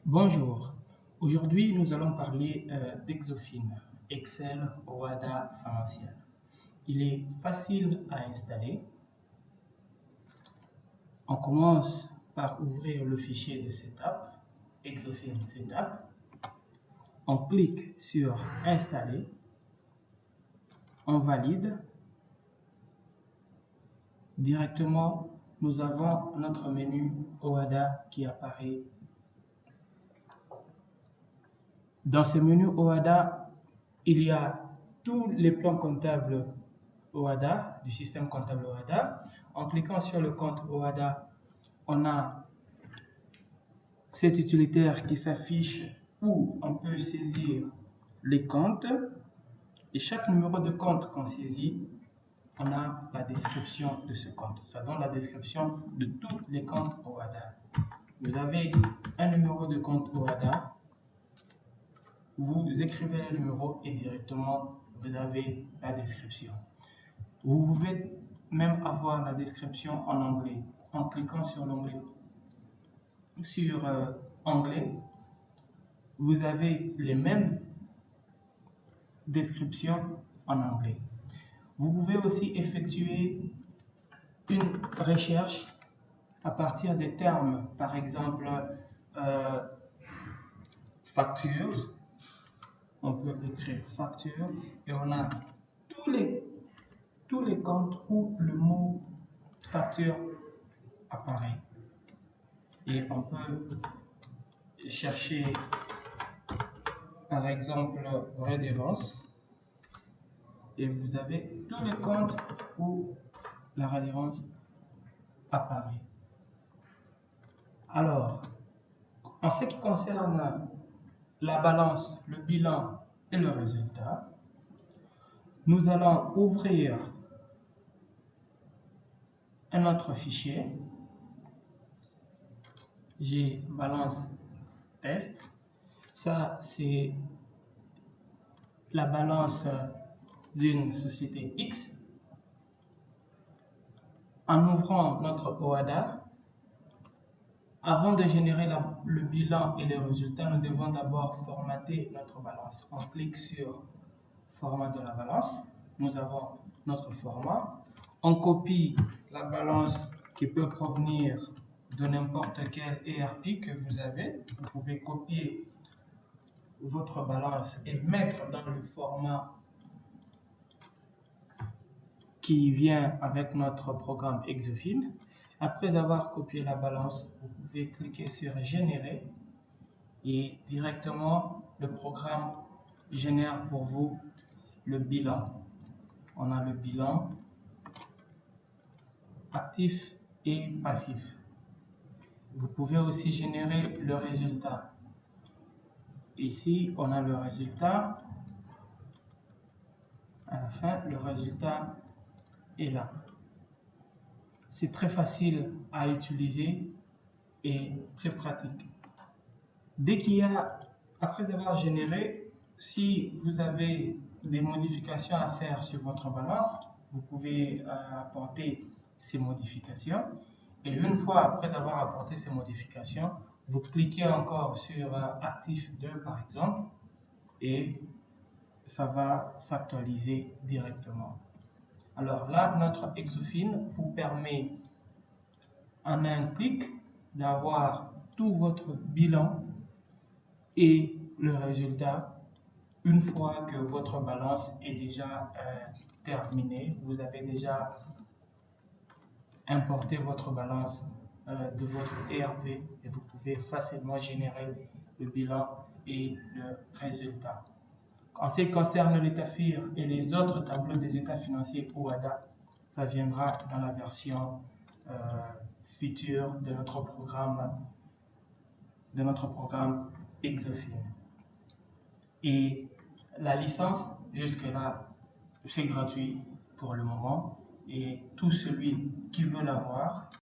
Bonjour, aujourd'hui nous allons parler d'Exofin, Excel OADA Financial. Il est facile à installer. On commence par ouvrir le fichier de Setup, Exofin Setup. On clique sur Installer, on valide. Directement, nous avons notre menu OADA qui apparaît. Dans ce menu OADA, il y a tous les plans comptables OADA, du système comptable OADA. En cliquant sur le compte OADA, on a cet utilitaire qui s'affiche où on peut saisir les comptes. Et chaque numéro de compte qu'on saisit, on a la description de ce compte. Ça donne la description de tous les comptes OADA. Vous avez un numéro de compte OADA. Vous écrivez le numéro et directement vous avez la description. Vous pouvez même avoir la description en anglais. En cliquant sur l'onglet anglais, vous avez les mêmes descriptions en anglais. Vous pouvez aussi effectuer une recherche à partir des termes, par exemple facture. On peut écrire facture et on a tous les comptes où le mot facture apparaît. Et on peut chercher par exemple redevance et vous avez tous les comptes où la redevance apparaît. Alors, en ce qui concerne la balance, le bilan et le résultat, nous allons ouvrir un autre fichier. J'ai balance test. Ça, c'est la balance d'une société X. En ouvrant notre OADA, avant de générer le bilan et les résultats, nous devons d'abord formater notre balance. On clique sur format de la balance. Nous avons notre format. On copie la balance qui peut provenir de n'importe quel ERP que vous avez. Vous pouvez copier votre balance et mettre dans le format qui vient avec notre programme Exofin. Après avoir copié la balance, vous pouvez cliquer sur Générer et directement le programme génère pour vous le bilan. On a le bilan actif et passif. Vous pouvez aussi générer le résultat. Ici, on a le résultat. À la fin, le résultat est là. C'est très facile à utiliser et très pratique. Dès qu'il y a, après avoir généré, si vous avez des modifications à faire sur votre balance, vous pouvez apporter ces modifications. Et une fois après avoir apporté ces modifications, vous cliquez encore sur Actif 2 par exemple, et ça va s'actualiser directement. Alors là, notre Exofin vous permet en un clic d'avoir tout votre bilan et le résultat une fois que votre balance est déjà terminée. Vous avez déjà importé votre balance de votre ERP et vous pouvez facilement générer le bilan et le résultat. En ce qui concerne l'état FIR et les autres tableaux des états financiers OADA, ça viendra dans la version future de notre programme Exofin. Et la licence, jusque-là, c'est gratuit pour le moment. Et tout celui qui veut l'avoir